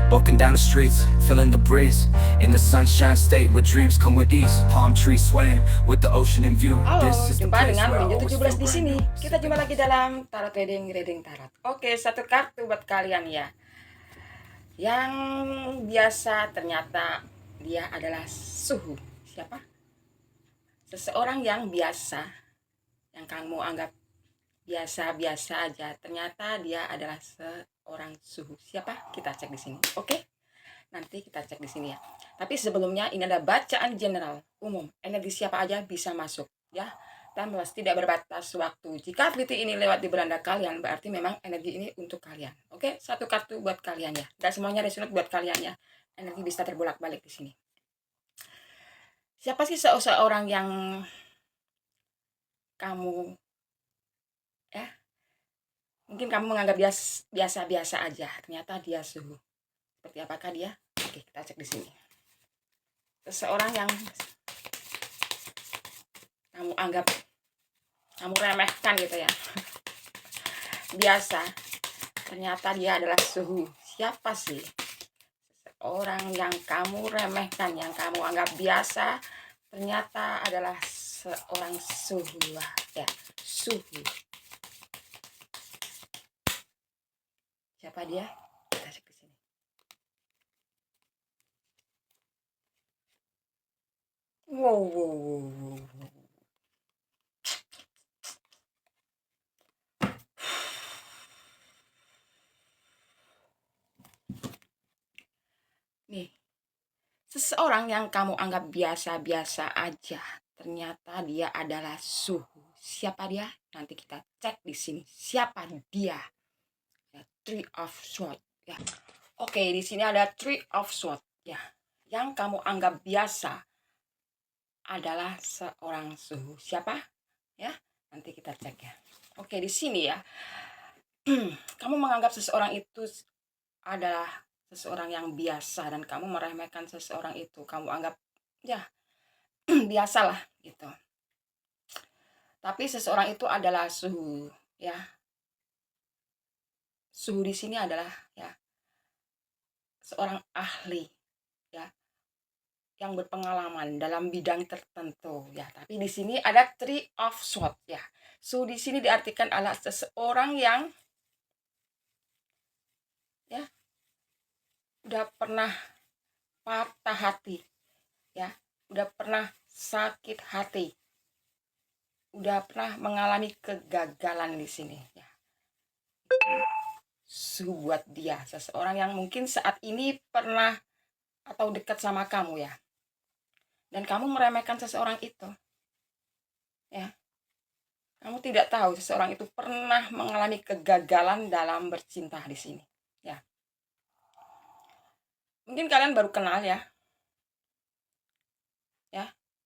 walking down the streets, feeling the breeze, in the sunshine state where dreams come with ease. Palm trees swaying with the ocean in view. Halo, This is the jumpa place dengan where I Minju always 17 feel di brand sini. new. Kita jumpa lagi dalam Tarot Reading Tarot. Oke, satu kartu buat kalian ya. Yang biasa ternyata dia adalah suhu. Siapa? Seseorang yang biasa, yang kamu anggap biasa-biasa aja, ternyata dia adalah seorang suhu. Siapa? Kita cek di sini. Oke? Nanti kita cek di sini ya. Tapi sebelumnya ini ada bacaan general umum. Energi siapa aja bisa masuk ya. Dan tidak berbatas waktu. Jika titik ini lewat di beranda kalian, berarti memang energi ini untuk kalian. Oke, satu kartu buat kalian ya. Dan semuanya resonate buat kalian ya. Energi bisa terbolak-balik di sini. Siapa sih seseorang yang kamu ya? Mungkin kamu menganggap biasa-biasa aja. Ternyata dia suhu. Seperti apakah dia? Oke, kita cek di sini. Seseorang yang kamu anggap, kamu remehkan gitu ya, biasa, ternyata dia adalah suhu. Siapa sih seorang yang kamu remehkan, yang kamu anggap biasa, ternyata adalah seorang suhu ya, suhu. Siapa dia? Kita cek di sini. Wow. Nih, seseorang yang kamu anggap biasa-biasa aja, ternyata dia adalah suhu. Siapa dia? Nanti kita cek di sini. Siapa dia? Ya, Three of Swords. Ya. Oke, di sini ada Three of Swords. Ya, yang kamu anggap biasa adalah seorang suhu. Siapa? Ya, nanti kita cek ya. Oke, di sini ya. Kamu menganggap seseorang itu adalah seseorang yang biasa dan kamu meremehkan seseorang itu, kamu anggap ya biasalah gitu. Tapi seseorang itu adalah suhu ya. Suhu di sini adalah ya seorang ahli ya, yang berpengalaman dalam bidang tertentu ya. Tapi di sini ada Three of Swords ya. Suhu di sini diartikan adalah seseorang yang ya udah pernah patah hati ya, udah pernah sakit hati, udah pernah mengalami kegagalan di sini ya. Suhu buat dia, seseorang yang mungkin saat ini pernah atau dekat sama kamu ya, dan kamu meremehkan seseorang itu ya. Kamu tidak tahu seseorang itu pernah mengalami kegagalan dalam bercinta di sini ya. Mungkin kalian baru kenal ya,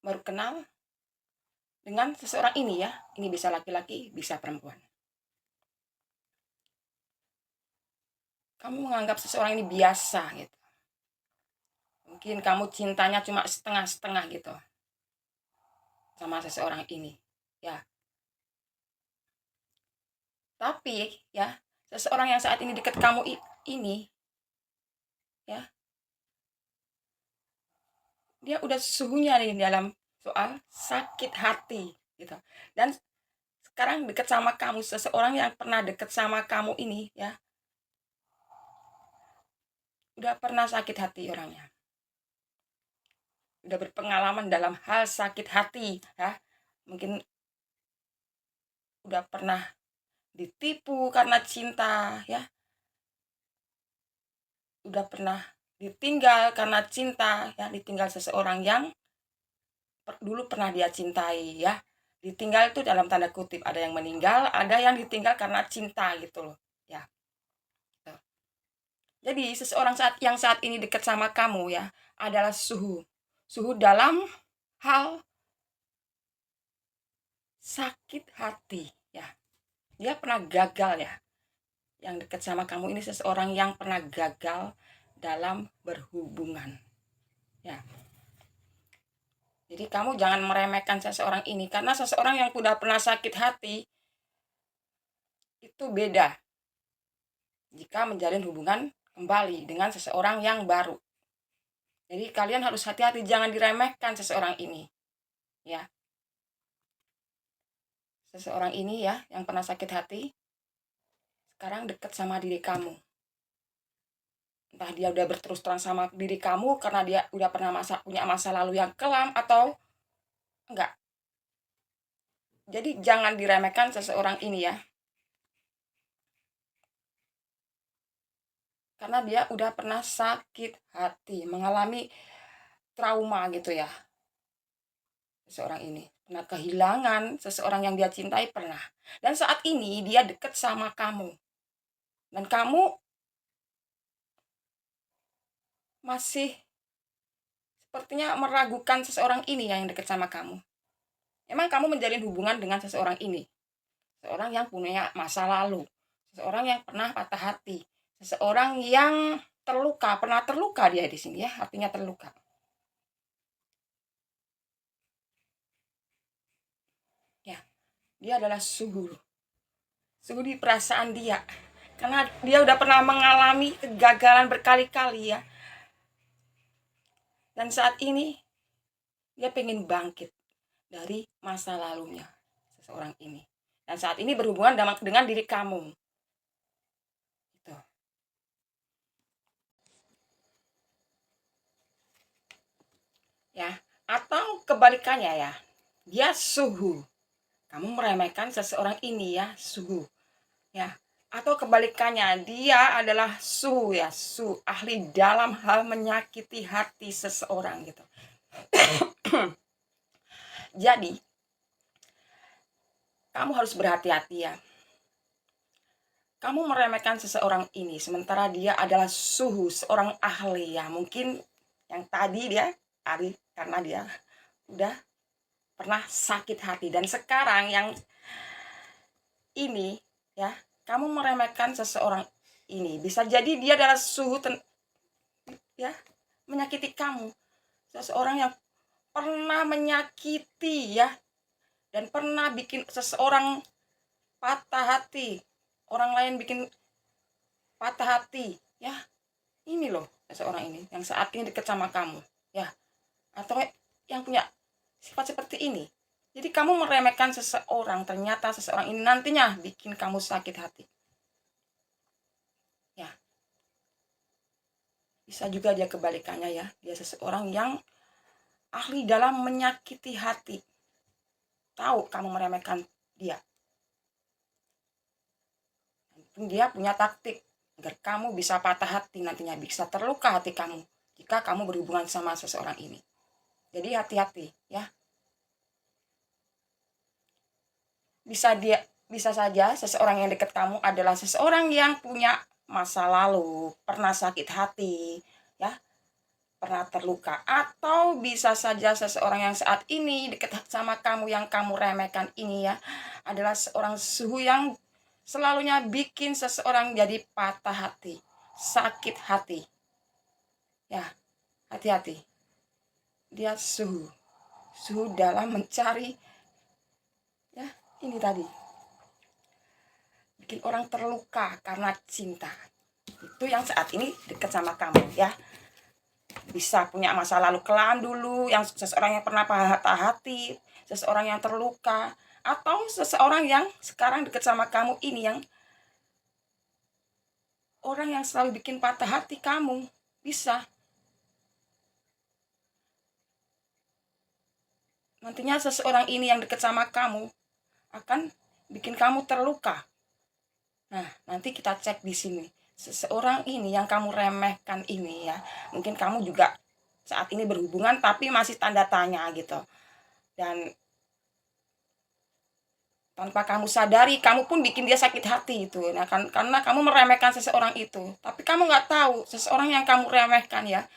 baru kenal dengan seseorang ini ya. Ini bisa laki-laki, bisa perempuan. Kamu menganggap seseorang ini biasa gitu. Mungkin kamu cintanya cuma setengah-setengah gitu sama seseorang ini ya. Tapi ya, seseorang yang saat ini dekat kamu ini ya, dia udah suhunya nih dalam soal sakit hati gitu. Dan sekarang dekat sama kamu, seseorang yang pernah dekat sama kamu ini ya, udah pernah sakit hati orangnya, udah berpengalaman dalam hal sakit hati ya. Mungkin udah pernah ditipu karena cinta ya, udah pernah ditinggal karena cinta ya, ditinggal seseorang yang dulu pernah dia cintai ya. Ditinggal itu dalam tanda kutip, ada yang meninggal, ada yang ditinggal karena cinta gitu loh ya. Jadi seseorang yang saat ini dekat sama kamu ya adalah suhu dalam hal sakit hati ya. Dia pernah gagal ya. Yang dekat sama kamu ini seseorang yang pernah gagal dalam berhubungan ya. Jadi kamu jangan meremehkan seseorang ini, karena seseorang yang sudah pernah sakit hati itu beda jika menjalin hubungan kembali dengan seseorang yang baru. Jadi kalian harus hati-hati, jangan diremehkan seseorang ini. Ya. Seseorang ini ya, yang pernah sakit hati, sekarang dekat sama diri kamu. Entah dia udah berterus terang sama diri kamu karena dia udah pernah punya masa lalu yang kelam atau enggak. Jadi jangan diremehkan seseorang ini ya. Karena dia udah pernah sakit hati, mengalami trauma gitu ya. Seseorang ini pernah kehilangan seseorang yang dia cintai, pernah. Dan saat ini dia dekat sama kamu. Dan kamu masih sepertinya meragukan seseorang ini yang dekat sama kamu. Emang kamu menjalin hubungan dengan seseorang ini? Seseorang yang punya masa lalu. Seseorang yang pernah patah hati. Seseorang yang terluka, pernah terluka dia di sini ya, artinya terluka. Ya, dia adalah suhu di perasaan dia. Karena dia udah pernah mengalami kegagalan berkali-kali ya. Dan saat ini dia pengen bangkit dari masa lalunya seseorang ini. Dan saat ini berhubungan dengan diri kamu. Gitu. Ya, atau kebalikannya ya. Dia suhu. Kamu meremehkan seseorang ini ya, suhu. Ya, atau kebalikannya, dia adalah su ya, su ahli dalam hal menyakiti hati seseorang gitu. Jadi kamu harus berhati-hati ya. Kamu meremehkan seseorang ini sementara dia adalah suhu, seorang ahli ya. Mungkin yang tadi dia ahli karena dia udah pernah sakit hati, dan sekarang yang ini ya, kamu meremehkan seseorang ini. Bisa jadi dia adalah suhu ya, menyakiti kamu. Seseorang yang pernah menyakiti ya, dan pernah bikin seseorang patah hati. Orang lain bikin patah hati ya. Ini loh seseorang ini yang saat ini dekat sama kamu ya, atau yang punya sifat seperti ini. Jadi kamu meremehkan seseorang, ternyata seseorang ini nantinya bikin kamu sakit hati. Ya. Bisa juga dia kebalikannya ya. Dia seseorang yang ahli dalam menyakiti hati. Tahu kamu meremehkan dia. Dia punya taktik agar kamu bisa patah hati, nantinya bisa terluka hati kamu jika kamu berhubungan sama seseorang ini. Jadi hati-hati ya. Bisa saja seseorang yang dekat kamu adalah seseorang yang punya masa lalu, pernah sakit hati, ya, pernah terluka. Atau bisa saja seseorang yang saat ini dekat sama kamu, yang kamu remehkan ini ya, adalah seorang suhu yang selalunya bikin seseorang jadi patah hati, sakit hati. Ya, hati-hati. Dia suhu dalam mencari ya, ini tadi, bikin orang terluka karena cinta. Itu yang saat ini dekat sama kamu ya. Bisa punya masa lalu kelam dulu, yang seseorang yang pernah patah hati, seseorang yang terluka, atau seseorang yang sekarang dekat sama kamu ini, yang orang yang selalu bikin patah hati kamu. Bisa. Nantinya seseorang ini yang dekat sama kamu akan bikin kamu terluka. Nah, nanti kita cek di sini. Seseorang ini yang kamu remehkan ini ya, mungkin kamu juga saat ini berhubungan tapi masih tanda tanya gitu. Dan tanpa kamu sadari, kamu pun bikin dia sakit hati itu. Nah, karena kamu meremehkan seseorang itu. Tapi kamu nggak tahu seseorang yang kamu remehkan ya,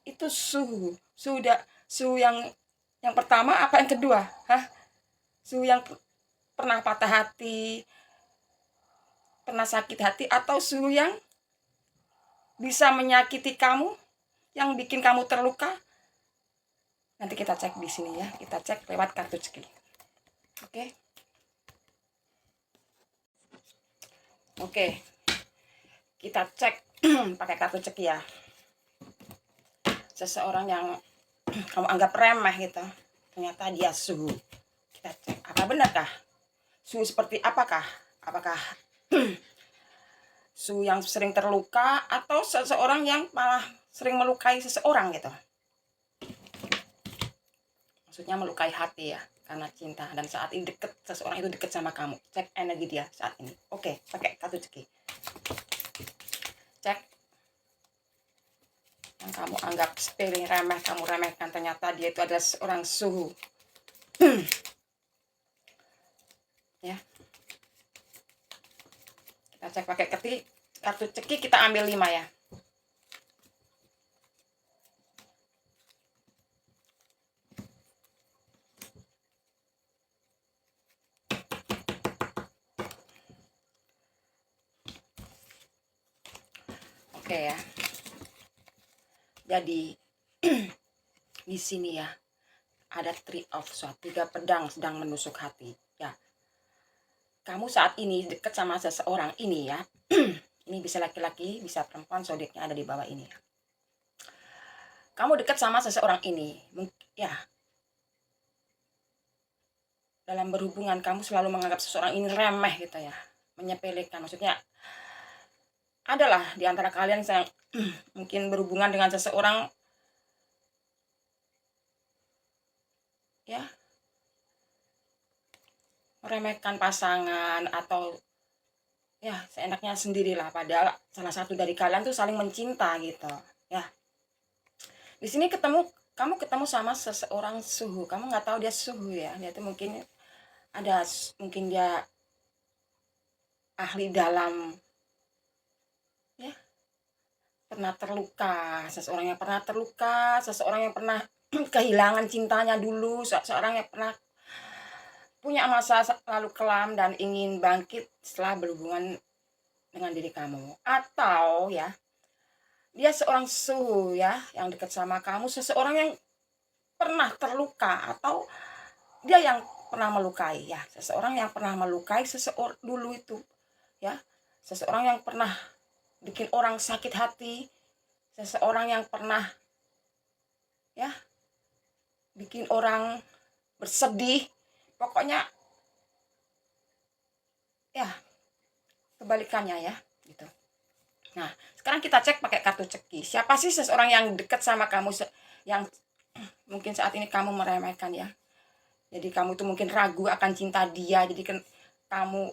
itu suhu yang pertama apa yang kedua? Suhu yang pernah patah hati, pernah sakit hati, atau suhu yang bisa menyakiti kamu, yang bikin kamu terluka. Nanti kita cek di sini ya, kita cek lewat kartu rezeki. Oke, kita cek pakai kartu ceki ya. Seseorang yang kamu anggap remeh gitu, ternyata dia suhu. Kita cek, apa benarkah? Suhu seperti apakah? Apakah suhu yang sering terluka atau seseorang yang malah sering melukai seseorang gitu? Maksudnya melukai hati ya, karena cinta. Dan saat ini deket, seseorang itu deket sama kamu. Cek energi dia saat ini. Oke, pakai kartu ceki. Cek. Yang kamu anggap sepele, remeh, kamu remehkan, ternyata dia itu adalah seorang suhu. Ya. Kita cek pakai kartu ceki, kita ambil 5 ya. Oke ya. Jadi di sini ya ada Three of Swords, 3 pedang sedang menusuk hati ya. Kamu saat ini dekat sama seseorang ini ya. Ini bisa laki-laki, bisa perempuan, zodiaknya ada di bawah ini ya. Kamu dekat sama seseorang ini, ya. Dalam berhubungan kamu selalu menganggap seseorang ini remeh gitu ya, menyepelekan. Maksudnya adalah di antara kalian yang mungkin berhubungan dengan seseorang ya, meremehkan pasangan atau ya seenaknya sendirilah, padahal salah satu dari kalian tuh saling mencinta gitu ya. Di sini kamu ketemu sama seseorang suhu, kamu nggak tahu dia suhu ya, dia tuh mungkin dia ahli dalam ya, pernah terluka, seseorang yang pernah terluka, seseorang yang pernah kehilangan cintanya dulu, seseorang yang pernah punya masa lalu kelam dan ingin bangkit setelah berhubungan dengan diri kamu. Atau ya, dia seorang suhu ya, yang dekat sama kamu, seseorang yang pernah terluka atau dia yang pernah melukai ya, seseorang yang pernah melukai seseorang dulu itu ya, seseorang yang pernah bikin orang sakit hati, seseorang yang pernah ya bikin orang bersedih, pokoknya ya kebalikannya ya gitu. Nah, sekarang kita cek pakai kartu ceki. Siapa sih seseorang yang dekat sama kamu yang mungkin saat ini kamu meremehkan ya? Jadi kamu tuh mungkin ragu akan cinta dia, jadi kan kamu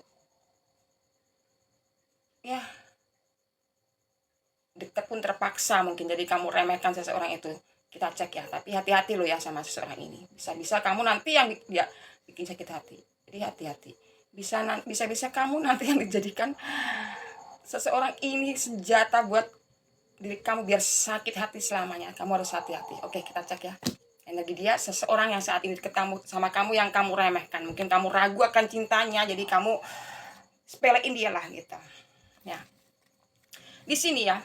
ya dekat pun terpaksa mungkin, jadi kamu remehkan seseorang itu. Kita cek ya, tapi hati-hati lo ya sama seseorang ini. Bisa-bisa kamu nanti yang dia bikin sakit hati. Jadi hati-hati. Bisa-bisa kamu nanti yang dijadikan seseorang ini senjata buat diri kamu biar sakit hati selamanya. Kamu harus hati-hati. Oke, kita cek ya. Energi dia seseorang yang saat ini ketemu sama kamu yang kamu remehkan. Mungkin kamu ragu akan cintanya, jadi kamu sepelein dia lah gitu. Ya. Di sini ya.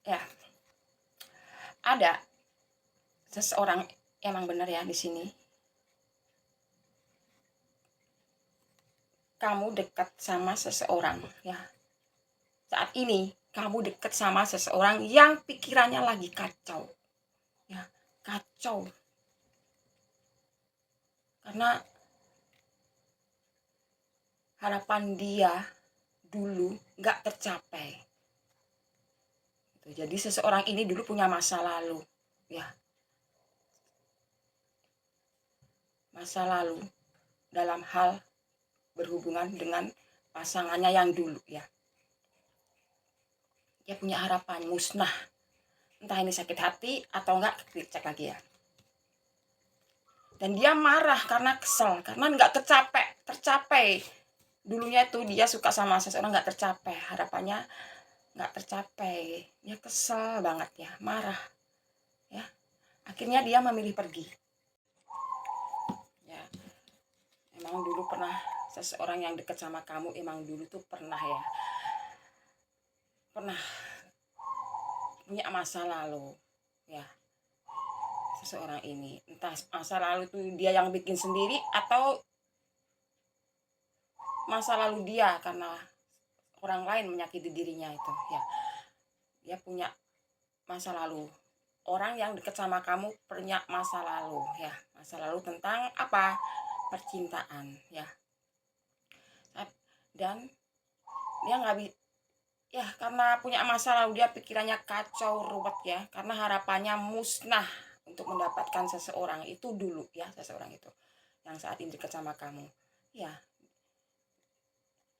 Ya. Ada seseorang, emang benar ya di sini. Kamu dekat sama seseorang ya. Saat ini kamu dekat sama seseorang yang pikirannya lagi kacau. Ya, kacau. Karena harapan dia dulu nggak tercapai. Jadi seseorang ini dulu punya masa lalu, ya. Masa lalu dalam hal berhubungan dengan pasangannya yang dulu, ya. Dia punya harapan musnah. Entah ini sakit hati atau enggak, cek lagi ya. Dan dia marah karena kesel, karena nggak tercapai. Dulunya itu dia suka sama seseorang, nggak tercapai, harapannya nggak tercapai. Dia kesel banget ya, marah ya. Akhirnya dia memilih pergi ya. Emang dulu pernah seseorang yang dekat sama kamu, emang dulu tuh pernah punya masa lalu ya. Seseorang ini entah masa lalu tuh dia yang bikin sendiri atau masa lalu dia karena orang lain menyakiti dirinya itu ya. Dia punya masa lalu. Orang yang dekat sama kamu punya masa lalu ya. Masa lalu tentang apa? Percintaan ya. Dan dia nggak bisa ya, karena punya masa lalu dia pikirannya kacau ruwet ya, karena harapannya musnah untuk mendapatkan seseorang itu dulu ya, seseorang itu yang saat ini dekat sama kamu ya.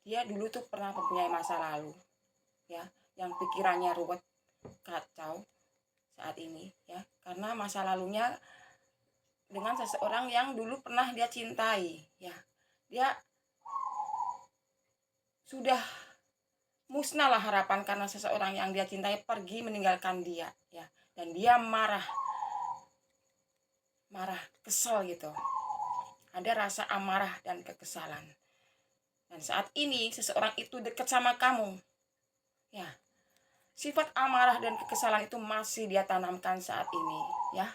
Dia dulu tuh pernah mempunyai masa lalu ya, yang pikirannya ruwet kacau saat ini ya, karena masa lalunya dengan seseorang yang dulu pernah dia cintai ya. Dia sudah musnahlah harapan karena seseorang yang dia cintai pergi meninggalkan dia ya, dan dia marah, kesel gitu, ada rasa amarah dan kekesalan. Dan saat ini seseorang itu dekat sama kamu ya, sifat amarah dan kekesalan itu masih dia tanamkan saat ini ya.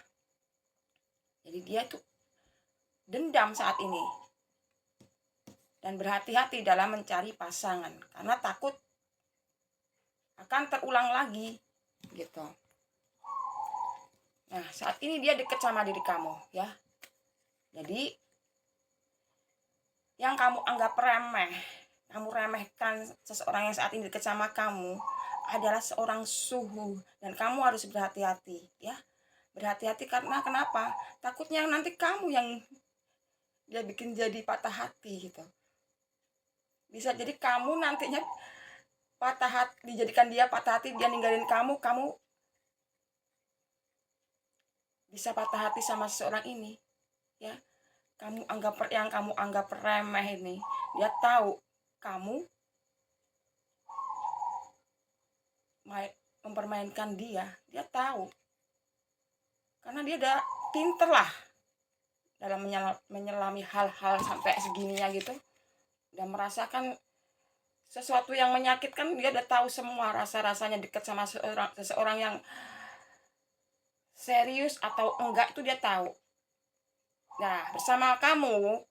Jadi dia itu dendam saat ini dan berhati-hati dalam mencari pasangan karena takut akan terulang lagi gitu. Nah, saat ini dia dekat sama diri kamu ya. Jadi yang kamu anggap remeh, kamu remehkan seseorang yang saat ini dekat sama kamu adalah seorang suhu, dan kamu harus berhati-hati ya. Berhati-hati karena kenapa? Takutnya nanti kamu yang dia bikin jadi patah hati gitu. Bisa jadi kamu nantinya patah hati, dijadikan dia patah hati, dia ninggalin kamu, kamu bisa patah hati sama seseorang ini ya. Kamu anggap yang kamu anggap remeh ini, dia tahu kamu mempermainkan dia tahu, karena dia udah pinter lah dalam menyelami hal-hal sampai segininya gitu, udah merasakan sesuatu yang menyakitkan. Dia udah tahu semua rasa-rasanya dekat sama seseorang yang serius atau enggak itu dia tahu. Nah, bersama kamu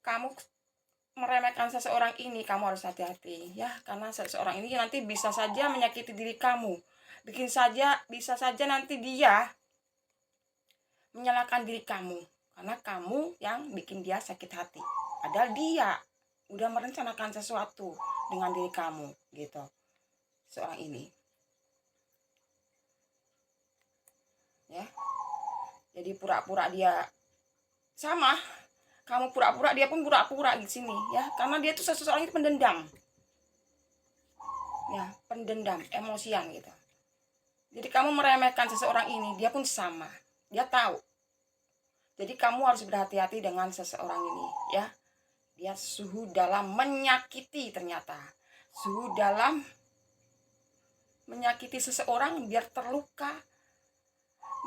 meremehkan seseorang ini, kamu harus hati-hati ya, karena seseorang ini nanti bisa saja menyakiti diri kamu. Bisa saja nanti dia menyalahkan diri kamu karena kamu yang bikin dia sakit hati, padahal dia udah merencanakan sesuatu dengan diri kamu gitu, seorang ini ya. Jadi pura-pura dia sama kamu, pura-pura dia pun pura-pura di sini ya, karena dia tuh seseorang itu pendendam ya, pendendam, emosian gitu. Jadi kamu meremehkan seseorang ini, dia pun sama, dia tahu. Jadi kamu harus berhati-hati dengan seseorang ini ya. Dia suhu dalam menyakiti, ternyata suhu dalam menyakiti seseorang biar terluka,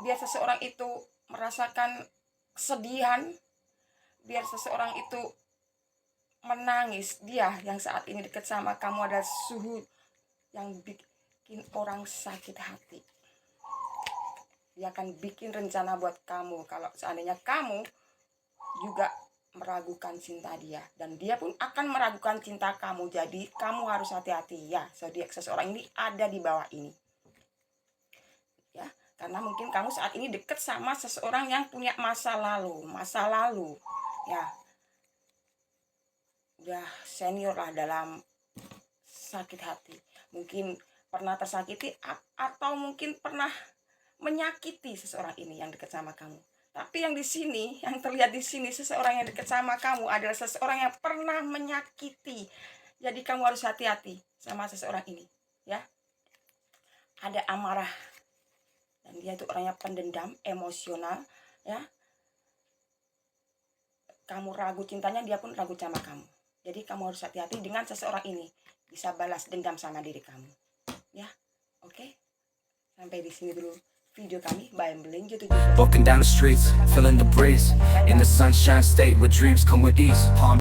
biar seseorang itu merasakan kesedihan, biar seseorang itu menangis. Dia yang saat ini dekat sama kamu adalah suhu yang bikin orang sakit hati. Dia akan bikin rencana buat kamu kalau seandainya kamu juga meragukan cinta dia, dan dia pun akan meragukan cinta kamu. Jadi kamu harus hati-hati ya. Zodiak seseorang ini ada di bawah ini ya, karena mungkin kamu saat ini dekat sama seseorang yang punya masa lalu ya, udah senior lah dalam sakit hati. Mungkin pernah tersakiti atau mungkin pernah menyakiti seseorang ini yang dekat sama kamu. Tapi yang di sini, yang terlihat di sini, seseorang yang dekat sama kamu adalah seseorang yang pernah menyakiti. Jadi kamu harus hati-hati sama seseorang ini ya. Ada amarah, dan dia itu orangnya pendendam, emosional ya. Kamu ragu cintanya, dia pun ragu sama kamu. Jadi kamu harus hati-hati dengan seseorang ini, bisa balas dendam sama diri kamu ya. Oke, sampai di sini dulu video kami by Melinjo 17. Walking down the streets, feeling the breeze. In the sunshine state where dreams come with ease. Palm